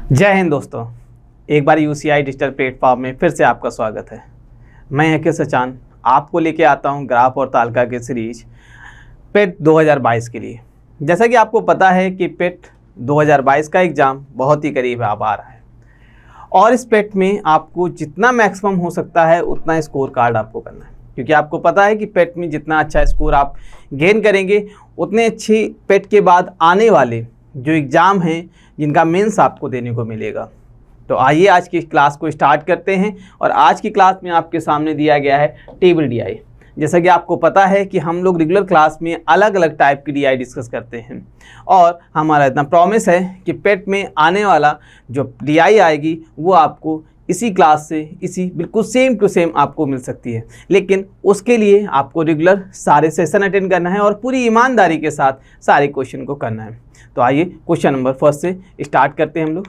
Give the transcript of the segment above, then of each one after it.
जय हिंद दोस्तों, एक बार UCI डिजिटल प्लेटफॉर्म में फिर से आपका स्वागत है। मैं हकीर सचान आपको लेके आता हूं ग्राफ और तालिका की सीरीज पेट 2022 के लिए। जैसा कि आपको पता है कि पेट 2022 का एग्ज़ाम बहुत ही करीब अब आ रहा है और इस पेट में आपको जितना मैक्सिमम हो सकता है उतना स्कोर कार्ड आपको करना है, क्योंकि आपको पता है कि पेट में जितना अच्छा स्कोर आप गेन करेंगे उतने अच्छी पेट के बाद आने वाले जो एग्ज़ाम हैं जिनका मेंस आपको देने को मिलेगा। तो आइए आज की क्लास को स्टार्ट करते हैं और आज की क्लास में आपके सामने दिया गया है टेबल DI। जैसा कि आपको पता है कि हम लोग रेगुलर क्लास में अलग अलग टाइप की DI डिस्कस करते हैं और हमारा इतना प्रॉमिस है कि पेट में आने वाला जो DI आएगी वो आपको इसी क्लास से इसी बिल्कुल सेम टू सेम आपको मिल सकती है, लेकिन उसके लिए आपको रेगुलर सारे सेशन अटेंड करना है और पूरी ईमानदारी के साथ सारे क्वेश्चन को करना है। तो आइए क्वेश्चन नंबर फर्स्ट से स्टार्ट करते हैं हम लोग।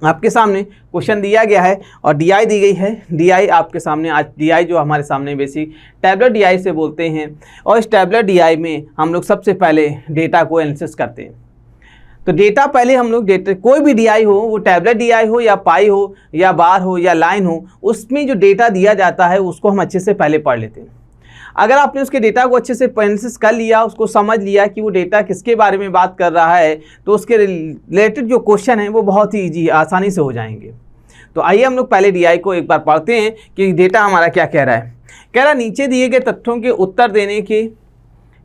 आपके सामने क्वेश्चन दिया गया है और DI दी गई है। DI आपके सामने आज DI जो हमारे सामने बेसिक टैबलर DI से बोलते हैं और इस टैबलर DI में हम लोग सबसे पहले डेटा को एनालिसिस करते हैं। तो डेटा पहले हम लोग डेटा कोई भी DI हो, वो टैबलर DI हो या पाई हो या बार हो या लाइन हो, उसमें जो डेटा दिया जाता है उसको हम अच्छे से पहले पढ़ लेते हैं। अगर आपने उसके डेटा को अच्छे से एनालिसिस कर लिया, उसको समझ लिया कि वो डेटा किसके बारे में बात कर रहा है, तो उसके रिलेटेड जो क्वेश्चन हैं वो बहुत ही ईजी आसानी से हो जाएंगे। तो आइए हम लोग पहले DI को एक बार पढ़ते हैं कि डेटा हमारा क्या कह रहा है। कह रहा नीचे दिए गए तथ्यों के उत्तर देने के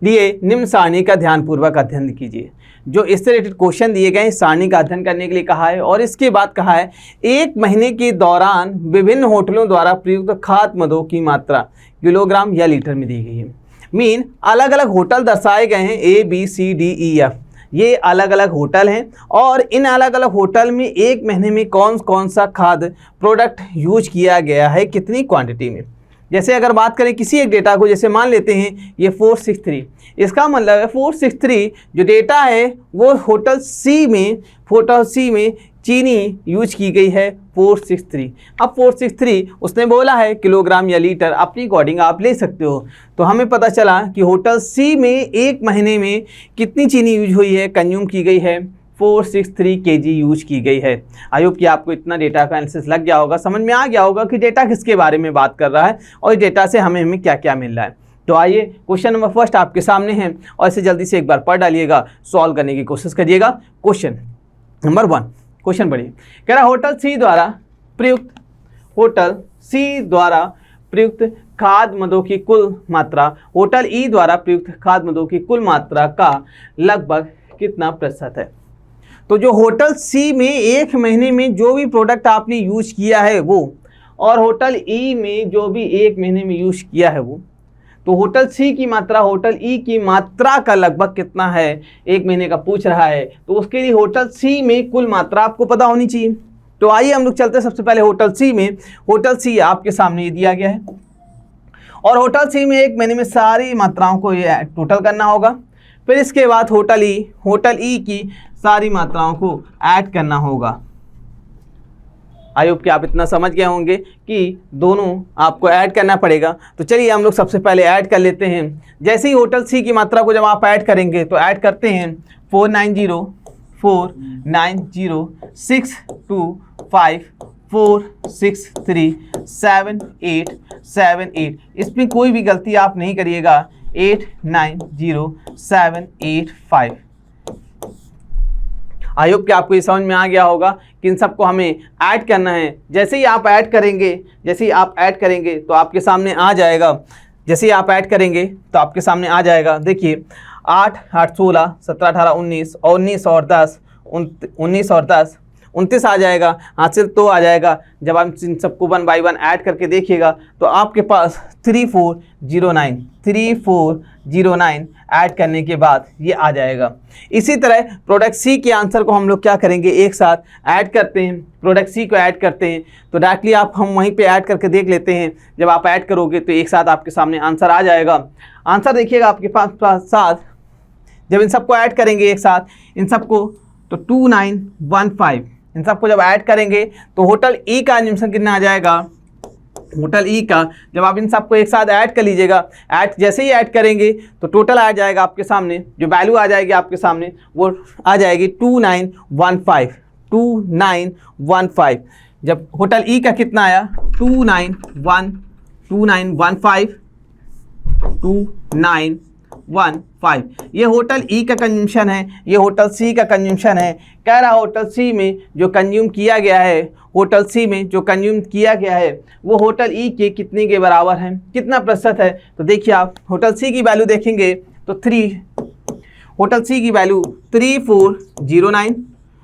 लिए निम्न सारणी का ध्यानपूर्वक अध्ययन कीजिए। जो इससे रिलेटेड क्वेश्चन दिए गए सारणी का अध्ययन करने के लिए कहा है और इसके बाद कहा है एक महीने के दौरान विभिन्न होटलों द्वारा प्रयुक्त खाद्य मदों की मात्रा किलोग्राम या लीटर में दी गई है। मीन अलग अलग होटल दर्शाए गए हैं ABCDEF, ये अलग अलग होटल हैं और इन अलग अलग होटल में एक महीने में कौन कौन सा खाद्य प्रोडक्ट यूज किया गया है, कितनी क्वांटिटी में। जैसे अगर बात करें किसी एक डेटा को, जैसे मान लेते हैं ये 463, इसका मतलब है 463 जो डेटा है वो होटल C में चीनी यूज की गई है 463। अब 463 उसने बोला है किलोग्राम या लीटर, अपनी अकॉर्डिंग आप ले सकते हो। तो हमें पता चला कि होटल C में एक महीने में कितनी चीनी यूज हुई है, कंज्यूम की गई है 463 kg यूज की गई है। आई होप कि आपको इतना डेटा का एनालिसिस लग गया होगा, समझ में आ गया होगा कि डेटा किसके बारे में बात कर रहा है और इस डेटा से हमें क्या क्या मिल रहा है। तो आइए क्वेश्चन नंबर फर्स्ट आपके सामने है और इसे जल्दी से एक बार पढ़ डालिएगा, सॉल्व करने की कोशिश करिएगा। क्वेश्चन नंबर 1, क्वेश्चन पढ़िए। कह रहा होटल C द्वारा प्रयुक्त खाद्य मदों की कुल मात्रा होटल E द्वारा प्रयुक्त खाद्य मदों की कुल मात्रा का लगभग कितना प्रतिशत है। तो जो होटल C में एक महीने में जो भी प्रोडक्ट आपने यूज किया है वो, और होटल E में जो भी एक महीने में यूज किया है वो, तो होटल C की मात्रा होटल E की मात्रा का लगभग कितना है, एक महीने का पूछ रहा है। तो उसके लिए होटल C में कुल मात्रा आपको पता होनी चाहिए। तो आइए हम लोग चलते हैं सबसे पहले होटल C में। होटल C आपके सामने ये दिया गया है और होटल C में एक महीने में सारी मात्राओं को ये टोटल करना होगा। फिर इसके बाद होटल E की सारी मात्राओं को ऐड करना होगा। आई होप कि आप इतना समझ गए होंगे कि दोनों आपको ऐड करना पड़ेगा। तो चलिए हम लोग सबसे पहले ऐड कर लेते हैं। जैसे ही होटल C की मात्रा को जब आप ऐड करेंगे तो ऐड करते हैं 490 625 463 7878। इसमें कोई भी गलती आप नहीं करिएगा। 890785। आई होप कि आपको ये समझ में आ गया होगा कि इन सबको हमें ऐड करना है। जैसे ही आप ऐड करेंगे तो आपके सामने आ जाएगा। जैसे ही आप ऐड करेंगे तो आपके सामने आ जाएगा। देखिए 8 8 16 17 18 19 और 19 और 10 29 आ जाएगा। हासिल तो आ जाएगा। जब आप इन सबको 1 बाई 1 ऐड करके देखिएगा तो आपके पास 3409 ऐड करने के बाद ये आ जाएगा। इसी तरह प्रोडक्ट C के आंसर को हम लोग क्या करेंगे, एक साथ ऐड करते हैं। प्रोडक्ट C को ऐड करते हैं तो डायरेक्टली हम वहीं पे ऐड करके देख लेते हैं। जब आप ऐड करोगे तो एक साथ आपके सामने आंसर आ जाएगा। आंसर देखिएगा आपके पास साथ। जब इन सबको ऐड करेंगे एक साथ, इन सबको तो 2915, इन सबको जब ऐड करेंगे तो होटल E का एज्यूम्पशन कितना आ जाएगा। होटल E का जब आप इन सबको एक साथ ऐड कर लीजिएगा, जैसे ही ऐड करेंगे तो टोटल आ जाएगा आपके सामने, जो वैल्यू आ जाएगी आपके सामने वो आ जाएगी 2915। 2915। जब होटल ई का कितना आया 2915 ये होटल ई का कंज्यूमशन है, ये होटल सी का कंज्यूमशन है। कह रहा होटल सी में जो कंज्यूम किया गया है, होटल सी में जो कंज्यूम किया गया है वो होटल ई के कितने के बराबर है, कितना प्रतिशत है। तो देखिए आप होटल सी की वैल्यू देखेंगे तो 3, होटल सी की वैल्यू 3409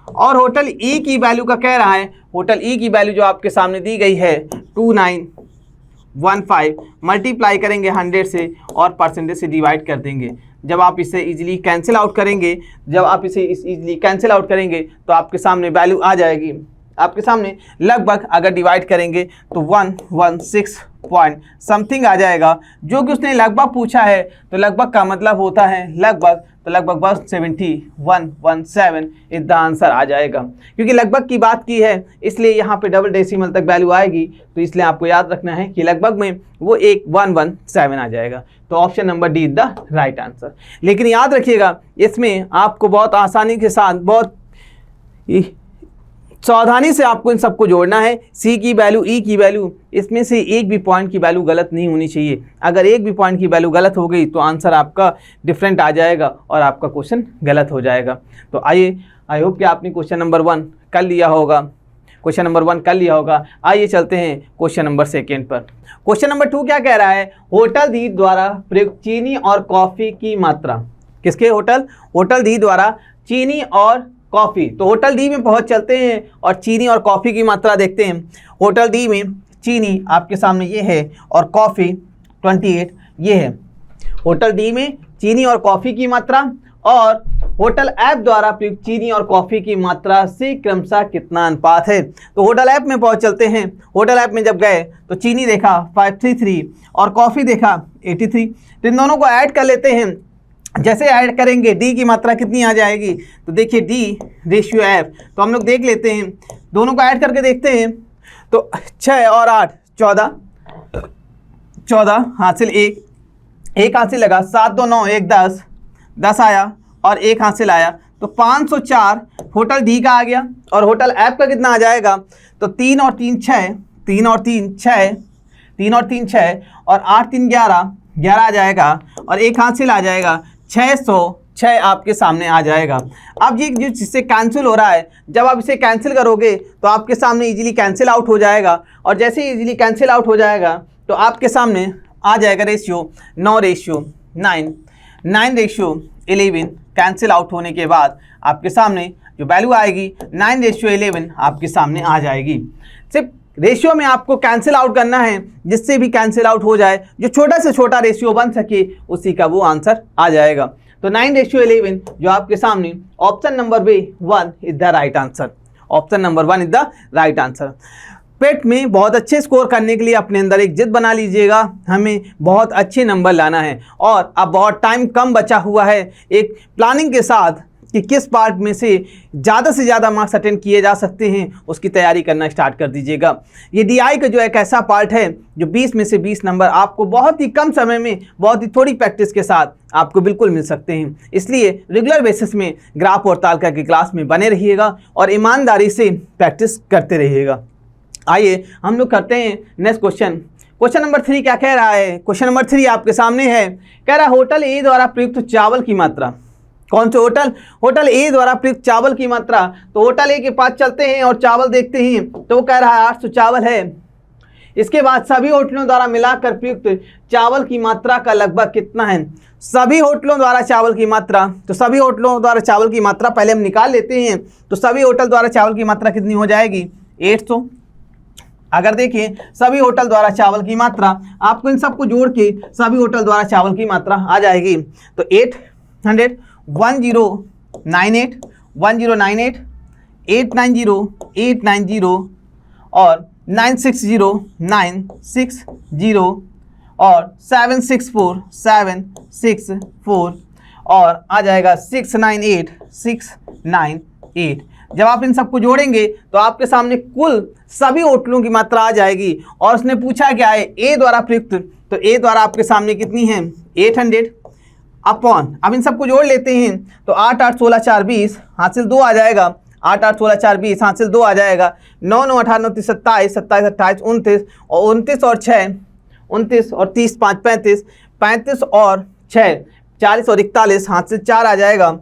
और होटल ई की वैल्यू का कह रहा है, होटल ई की वैल्यू जो आपके सामने दी गई है 2915 मल्टीप्लाई करेंगे 100 से और परसेंटेज से डिवाइड कर देंगे। जब आप इसे इजीली कैंसिल आउट करेंगे, तो आपके सामने वैल्यू आ जाएगी, आपके सामने लगभग अगर डिवाइड करेंगे तो 116 पॉइंट समथिंग आ जाएगा, जो कि उसने लगभग पूछा है। तो लगभग का मतलब होता है लगभग, तो लगभग 117 इस द आंसर आ जाएगा। क्योंकि लगभग की बात की है इसलिए यहाँ पे डबल डेसिमल तक वैल्यू आएगी, तो इसलिए आपको याद रखना है कि लगभग में वो 117 आ जाएगा। तो option number D is the right answer. लेकिन याद रखिएगा इसमें आपको बहुत आसानी के साथ, बहुत सावधानी से आपको इन सबको जोड़ना है। सी की वैल्यू, ई की वैल्यू, इसमें से एक भी पॉइंट की वैल्यू गलत नहीं होनी चाहिए। अगर एक भी पॉइंट की वैल्यू गलत हो गई तो आंसर आपका डिफरेंट आ जाएगा और आपका क्वेश्चन गलत हो जाएगा। तो आइए, आई होप कि आपने क्वेश्चन नंबर 1 कर लिया होगा। आइए चलते हैं क्वेश्चन नंबर 2 पर। क्वेश्चन नंबर 2 क्या कह रहा है, होटल दी द्वारा प्रयुक्त चीनी और कॉफ़ी की मात्रा। किसके होटल दी द्वारा चीनी और कॉफ़ी। तो होटल डी में पहुंच चलते हैं और चीनी और कॉफ़ी की मात्रा देखते हैं। होटल डी में चीनी आपके सामने ये है और कॉफ़ी 28 ये है। होटल डी में चीनी और कॉफ़ी की मात्रा और होटल ऐप द्वारा प्रयुक्त चीनी और कॉफ़ी की मात्रा से क्रमशः कितना अनुपात है। तो होटल ऐप में पहुंच चलते हैं। होटल ऐप में जब गए तो चीनी देखा 533 और कॉफ़ी देखा 83। तो इन दोनों को ऐड कर लेते हैं। जैसे ऐड करेंगे डी की मात्रा कितनी आ जाएगी, तो देखिए डी रेशियो एफ। तो हम लोग देख लेते हैं, दोनों को ऐड करके देखते हैं। तो 6 और 8 14 हासिल 1 हासिल लगा, 7 2 9 1 10 आया और 1 हासिल आया। तो 504 होटल डी का आ गया और होटल ऐप का कितना आ जाएगा, तो 3 और 3 6 3 और 3 6 3 और 3 6 और 8 3 11 आ जाएगा और 1 हासिल आ जाएगा। 606 आपके सामने आ जाएगा। अब ये जो जिससे कैंसिल हो रहा है, जब आप इसे कैंसिल करोगे तो आपके सामने इजीली कैंसिल आउट हो जाएगा और जैसे ही इजीली कैंसिल आउट हो जाएगा तो आपके सामने आ जाएगा ratio 9 ratio 9 9 ratio 11। Cancel out होने के बाद आपके सामने जो वैल्यू आएगी 9 रेशियो 11 आपके सामने आ जाएगी। सिर्फ रेशियो में आपको कैंसिल आउट करना है, जिससे भी कैंसिल आउट हो जाए, जो छोटा से छोटा रेशियो बन सके उसी का वो आंसर आ जाएगा। तो 9 रेशियो 11 जो आपके सामने option number 1 is the right answer. Option number 1 is the right answer. पेट में बहुत अच्छे स्कोर करने के लिए अपने अंदर एक जिद बना लीजिएगा, हमें बहुत अच्छे नंबर लाना है और अब बहुत टाइम कम बचा हुआ है। एक प्लानिंग के साथ कि किस पार्ट में से ज़्यादा मार्क्स अटेंड किए जा सकते हैं उसकी तैयारी करना स्टार्ट कर दीजिएगा। ये डीआई का जो एक ऐसा पार्ट है जो 20 में से 20 नंबर आपको बहुत ही कम समय में, बहुत ही थोड़ी प्रैक्टिस के साथ आपको बिल्कुल मिल सकते हैं। इसलिए रेगुलर बेसिस में ग्राफ और तालिका की क्लास में बने रहिएगा और ईमानदारी से प्रैक्टिस करते रहिएगा। आइए हम लोग करते हैं नेक्स्ट क्वेश्चन। क्वेश्चन नंबर 3 क्या कह रहा है, क्वेश्चन नंबर 3 आपके सामने है। कह रहा है होटल ए द्वारा प्रयुक्त चावल की मात्रा। कौन से होटल ए द्वारा प्रयुक्त चावल की मात्रा। तो होटल ए के पास चलते हैं और चावल देखते हैं तो वो कह रहा है 800 चावल है। इसके बाद सभी होटलों द्वारा मिलाकर प्रयुक्त चावल की मात्रा का लगभग कितना है। सभी होटलों द्वारा चावल की मात्रा, तो सभी होटलों द्वारा चावल की मात्रा पहले हम निकाल लेते हैं। तो सभी होटल द्वारा चावल की मात्रा कितनी हो जाएगी 800। अगर देखिए सभी होटल द्वारा चावल की मात्रा, आपको इन सबको जोड़ के सभी होटल द्वारा चावल की मात्रा आ जाएगी। तो 800 1098 1098 890 890 और 960 960 और 764 764 और आ जाएगा 698 698। जब आप इन सबको जोड़ेंगे तो आपके सामने कुल सभी होटलों की मात्रा आ जाएगी। और उसने पूछा क्या है ए द्वारा प्रयुक्त, तो ए द्वारा आपके सामने कितनी है 800 अपॉन, अब इन सबको जोड़ लेते हैं तो 8 8 16 4 20 हासिल 2 आ जाएगा 8 8 16 4 20, हासिल 2 आ जाएगा। 9 9 18 9 30 27, 27 28 29, और 29 और 6 29 और 30 5 35, 35 और 6 40 और 41, हासिल 4 आ जाएगा।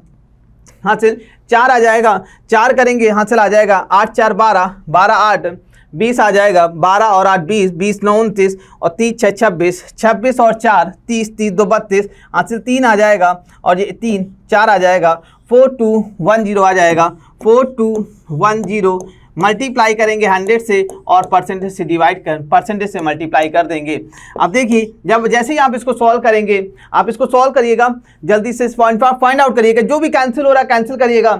हासिल 4 आ जाएगा, 4 करेंगे हासिल आ जाएगा 8 4 12, 12 8 20 आ जाएगा। 12 और 8 20, 20 9 29 और 30 6 26, 26 और 4 30, 30 2 32, हासिल 3 आ जाएगा और ये 3 4 आ जाएगा। 4210 आ जाएगा। 4210 मल्टीप्लाई करेंगे 100 से और परसेंटेज से डिवाइड कर, परसेंटेज से मल्टीप्लाई कर देंगे। अब देखिए जब जैसे ही आप इसको सॉल्व करेंगे, आप इसको सॉल्व करिएगा, जल्दी से फाइंड आउट करिएगा, जो भी कैंसिल हो रहा है कैंसिल करिएगा,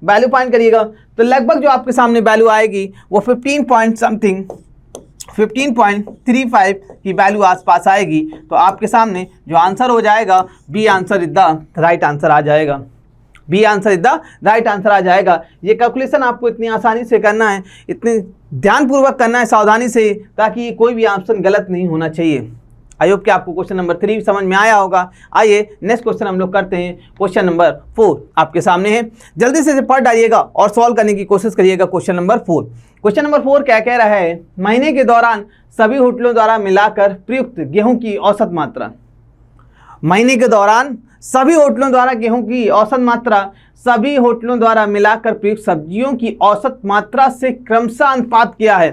वैल्यू फाइंड करिएगा, तो लगभग जो आपके सामने वैल्यू आएगी वो 15 पॉइंट समथिंग 15.35 की वैल्यू आसपास आएगी। तो आपके सामने जो आंसर हो जाएगा B answer is the right answer आ जाएगा। B answer is the right answer आ जाएगा। ये कैलकुलेशन आपको इतनी आसानी से करना है, इतने ध्यानपूर्वक करना है, सावधानी से, ताकि कोई भी ऑप्शन गलत नहीं होना चाहिए। आई होप कि आपको क्वेश्चन नंबर 3 समझ में आया होगा। आइए नेक्स्ट क्वेश्चन हम लोग करते हैं। क्वेश्चन नंबर 4 आपके सामने है, जल्दी से इसे पढ़ डालिएगा और सॉल्व करने की कोशिश करिएगा। क्वेश्चन नंबर 4, क्वेश्चन नंबर 4 क्या कह रहा है? महीने के दौरान सभी होटलों द्वारा मिलाकर प्रयुक्त गेहूं की औसत मात्रा। महीने के दौरान सभी होटलों द्वारा गेहूं की औसत मात्रा सभी होटलों द्वारा मिलाकर प्रयुक्त सब्जियों की औसत मात्रा से क्रमशः अनुपात किया है।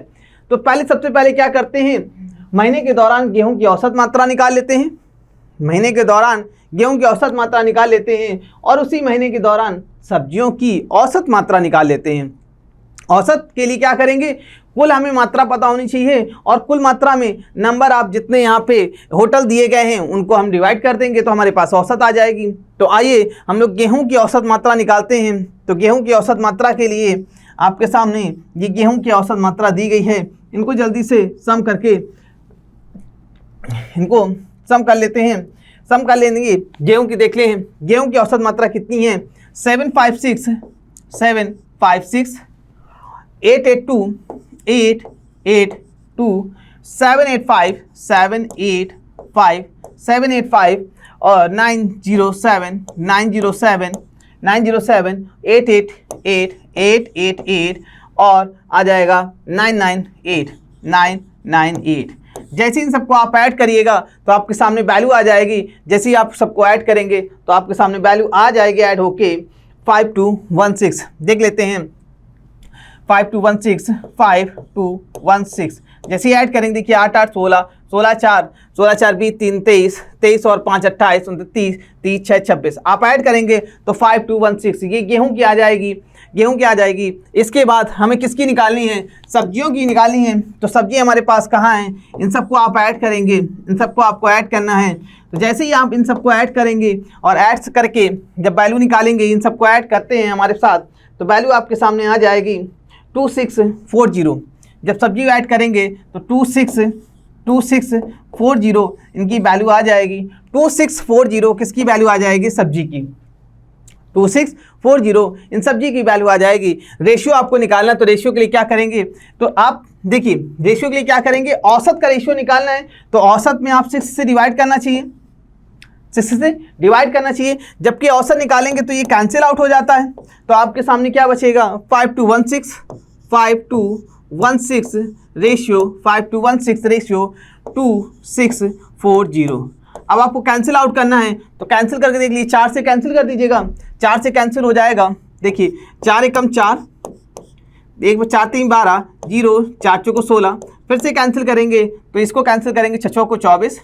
तो सबसे पहले क्या करते हैं, महीने के दौरान गेहूं की औसत मात्रा निकाल लेते हैं। महीने के दौरान गेहूं की औसत मात्रा निकाल लेते हैं और उसी महीने के दौरान सब्जियों की औसत मात्रा निकाल लेते हैं। औसत के लिए क्या करेंगे, कुल हमें मात्रा पता होनी चाहिए और कुल मात्रा में नंबर आप जितने यहाँ पे होटल दिए गए हैं उनको हम डिवाइड कर देंगे तो हमारे पास औसत आ जाएगी। तो आइए हम लोग गेहूं की औसत मात्रा निकालते हैं। तो गेहूं की औसत मात्रा के लिए आपके सामने ये गेहूं की औसत मात्रा दी गई है, इनको जल्दी से सम करके इनको सम कर लेते हैं। सम कर लेंगे गेहूं की, देख लें गेहूं की औसत मात्रा कितनी है, 756 882 882 785 785 785 और 907 907 907 888 888 और आ जाएगा 998 998। जैसे इन सबको आप ऐड करिएगा तो आपके सामने वैल्यू आ जाएगी। जैसे ही आप सबको ऐड करेंगे तो आपके सामने वैल्यू आ जाएगी ऐड होके 5216। देख लेते हैं 5216 5216। जैसे ही ऐड करेंगे देखिए 8 8 16 16 4 16 4 20 3 23 23 और 5 28 29 30 6 26। आप ऐड करेंगे तो 5216 ये गेहूं की आ जाएगी, गेहूं की आ जाएगी। इसके बाद हमें किसकी निकालनी है, सब्जियों की निकालनी है। तो सब्जी हमारे पास कहाँ है, इन सबको आप ऐड करेंगे, इन सबको आपको ऐड करना है। तो जैसे ही आप इन सबको ऐड करेंगे और ऐड करके जब वैल्यू निकालेंगे, इन सबको ऐड करते हैं हमारे साथ, तो वैल्यू आपके सामने आ जाएगी 2640। जब सब्जी ऐड करेंगे तो 2640 इनकी वैल्यू आ जाएगी। 2640 किसकी वैल्यू आ जाएगी, सब्जी की। 2640 इन सब्जी की वैल्यू आ जाएगी। रेशियो आपको निकालना, तो रेशियो के लिए क्या करेंगे, तो आप देखिए रेशियो के लिए क्या करेंगे, औसत का रेशियो निकालना है तो औसत में आप 6 से डिवाइड करना चाहिए, 6 से डिवाइड करना चाहिए। जबकि औसत निकालेंगे तो ये कैंसिल आउट हो जाता है। तो आपके सामने क्या बचेगा, 5216 रेशियो 5216 रेशियो 2640। अब आपको कैंसिल आउट करना है तो कैंसिल करके देख लीजिए, 4 से कैंसिल कर दीजिएगा, 4 से कैंसिल हो जाएगा। देखिए 4 एकम 4, 1 4 3 12 0 4 चौको 16। फिर से कैंसिल करेंगे तो इसको कैंसिल करेंगे 6 चौको 24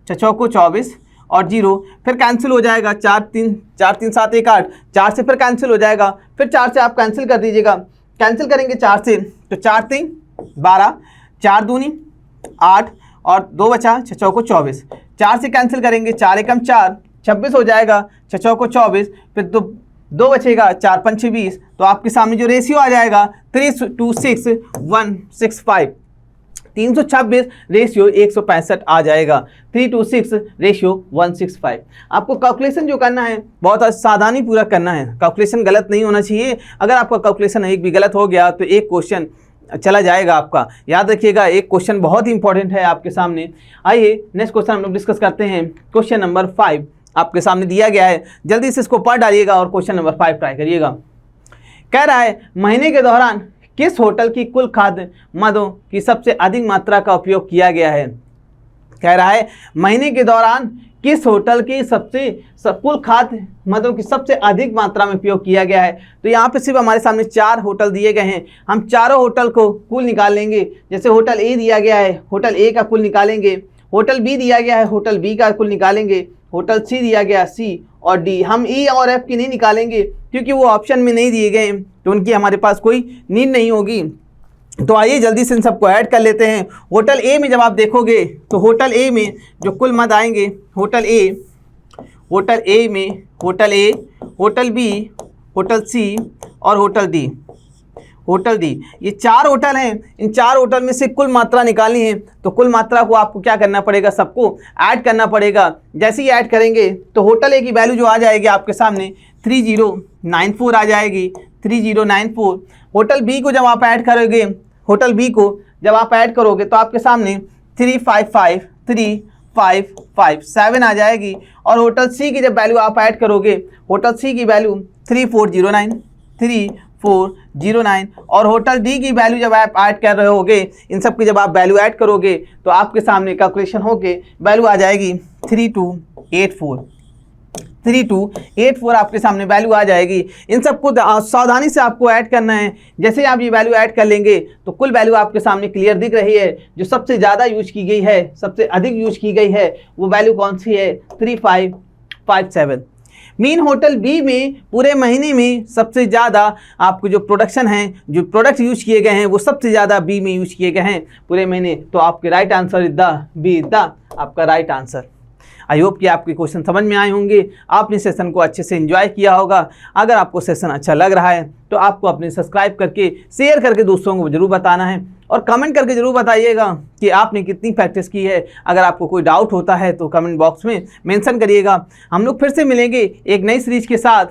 6 चौको 24 और 0। फिर कैंसिल हो जाएगा 4 3 7 1 8। 4 से फिर कैंसिल हो जाएगा, फिर 4 से आप कैंसिल कर दीजिएगा। कैंसिल करेंगे 4 से तो 4 3 12 4 दूनी 8 और 2 बचा 6 चौको 24। 4 से कैंसिल करेंगे 4 एकम 4 26 हो जाएगा, 6 चौको 24। फिर 2 बचेगा 4 5 20। तो आपके सामने जो रेशियो आ जाएगा 326165, 326 रेशियो 165 आ जाएगा। 326 रेशियो 165। आपको कैलकुलेशन जो करना है बहुत सावधानी पूर्वक करना है, कैलकुलेशन गलत नहीं होना चाहिए। अगर आपका कैलकुलेशन एक भी गलत हो गया तो एक क्वेश्चन चला जाएगा आपका। याद रखिएगा एक क्वेश्चन बहुत ही इंपॉर्टेंट है आपके सामने। आइए नेक्स्ट क्वेश्चन हम लोग डिस्कस करते हैं। क्वेश्चन नंबर 5 आपके सामने दिया गया है, जल्दी से इसको पढ़ डालिएगा और क्वेश्चन नंबर 5 ट्राई करिएगा। कह रहा है महीने के दौरान किस होटल की कुल खाद्य मदों की सबसे अधिक मात्रा का उपयोग किया गया है। कह रहा है महीने के दौरान किस होटल की कुल खाद्य मदों की सबसे अधिक मात्रा में उपयोग किया गया है। तो यहाँ पे सिर्फ हमारे सामने 4 होटल दिए गए हैं, हम चारों होटल को कुल निकाल लेंगे। जैसे होटल ए दिया गया है, होटल ए का कुल निकालेंगे, होटल बी दिया गया है, होटल बी का कुल निकालेंगे, होटल सी दिया गया, सी और डी। हम ई और एफ की नहीं निकालेंगे क्योंकि वो ऑप्शन में नहीं दिए गए, तो उनकी हमारे पास कोई नीड नहीं होगी। तो आइए जल्दी से इन सबको ऐड कर लेते हैं। होटल ए में जब आप देखोगे तो होटल ए में जो कुल मद आएंगे, होटल ए में होटल ए, होटल बी, होटल सी और होटल डी। ये 4 होटल हैं, इन 4 होटल में से कुल मात्रा निकालनी है। तो कुल मात्रा को आपको क्या करना पड़ेगा, सबको ऐड करना पड़ेगा। जैसे ही ऐड करेंगे तो होटल ए की वैल्यू जो आ जाएगी आपके सामने 3094 आ जाएगी, 3094। होटल बी को जब आप ऐड करोगे, होटल बी को जब आप ऐड करोगे तो आपके सामने 3557 आ जाएगी। और होटल सी की जब वैल्यू आप ऐड करोगे, होटल सी की वैल्यू 3409 और होटल डी की वैल्यू जब आप ऐड कर रहे होगे, इन सब की जब आप वैल्यू ऐड करोगे तो आपके सामने कैलकुलेशन होके वैल्यू आ जाएगी 3284 आपके सामने वैल्यू आ जाएगी। इन सबको सावधानी से आपको ऐड करना है। जैसे आप ये वैल्यू ऐड कर लेंगे तो कुल वैल्यू आपके सामने क्लियर दिख रही है। जो सबसे ज़्यादा यूज की गई है, सबसे अधिक यूज की गई है, वो वैल्यू कौन सी है, 3557। मीन होटल बी में पूरे महीने में सबसे ज़्यादा आपको जो प्रोडक्शन है, जो प्रोडक्ट यूज किए गए हैं, वो सबसे ज़्यादा बी में यूज किए गए हैं पूरे महीने। तो आपके right answer is the B, आपका राइट आंसर। आई होप कि आपके क्वेश्चन समझ में आए होंगे, आपने सेशन को अच्छे से एंजॉय किया होगा। अगर आपको सेशन अच्छा लग रहा है तो आपको अपने सब्सक्राइब करके, शेयर करके दोस्तों को जरूर बताना है और कमेंट करके जरूर बताइएगा कि आपने कितनी प्रैक्टिस की है। अगर आपको कोई डाउट होता है तो कमेंट बॉक्स में मेंशन करिएगा। हम लोग फिर से मिलेंगे एक नई सीरीज के साथ,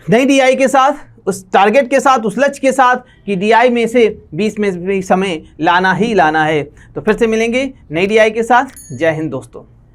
नई DI के साथ, उस टारगेट के साथ, उस लक्ष्य के साथ कि DI में से 20 में भी समय लाना ही लाना है। तो फिर से मिलेंगे नई DI के साथ। जय हिंद दोस्तों।